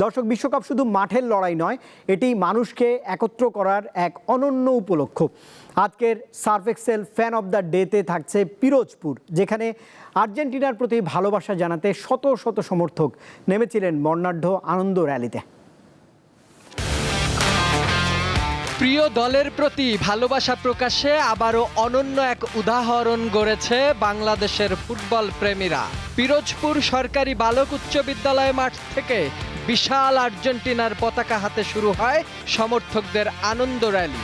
দর্শক, বিশ্বকাপ শুধু মাঠের লড়াই নয়, এটি মানুষকে একত্র করার এক অনন্য উপলক্ষ। আজকের Surf Excel fan of the ডেতে থাকছে পিরোজপুর, যেখানে আর্জেন্টিনার প্রতি ভালোবাসা জানাতে শত শত সমর্থক নেমেছিলেন বর্ণাঢ্য আনন্দ র্যালিতে। প্রিয় দলের প্রতি ভালোবাসা প্রকাশে আবারও অনন্য এক উদাহরণ গড়েছে বাংলাদেশের ফুটবল প্রেমীরা। পিরোজপুর সরকারি বালক উচ্চ বিদ্যালয় মাঠ থেকে বিশাল আর্জেন্টিনার পতাকা হাতে শুরু হয় সমর্থকদের আনন্দ র্যালি।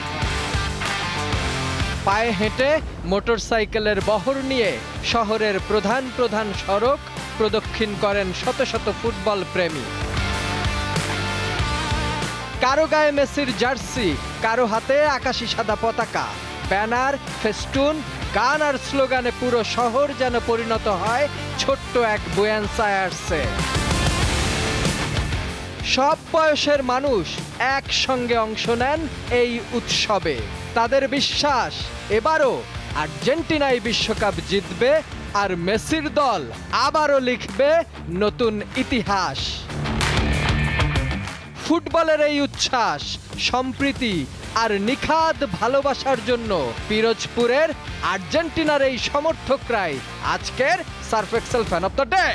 পায়ে হেঁটে মোটরসাইকেলের বহর নিয়ে শহরের প্রধান প্রধান সড়ক প্রদক্ষিণ করেন শত শত ফুটবল প্রেমী। কারো গায়ে মেসির জার্সি, কারো হাতে আকাশি সাদা পতাকা, ব্যানার, ফেস্টুন, গান আর স্লোগানে পুরো শহর যেন পরিণত হয় ছোট্ট এক বুয়েনোস আয়ার্সে। সব বয়সের মানুষ একসঙ্গে অংশ নেন এই উৎসবে। তাদের বিশ্বাস, এবারও আর্জেন্টিনাই বিশ্বকাপ জিতবে আর মেসির দল আবারও লিখবে নতুন ইতিহাস। ফুটবলের এই উচ্ছ্বাস, সম্প্রীতি আর নিখাদ ভালোবাসার জন্য পিরোজপুরের আর্জেন্টিনার এই সমর্থকরাই আজকের Surf Excel fan of the day.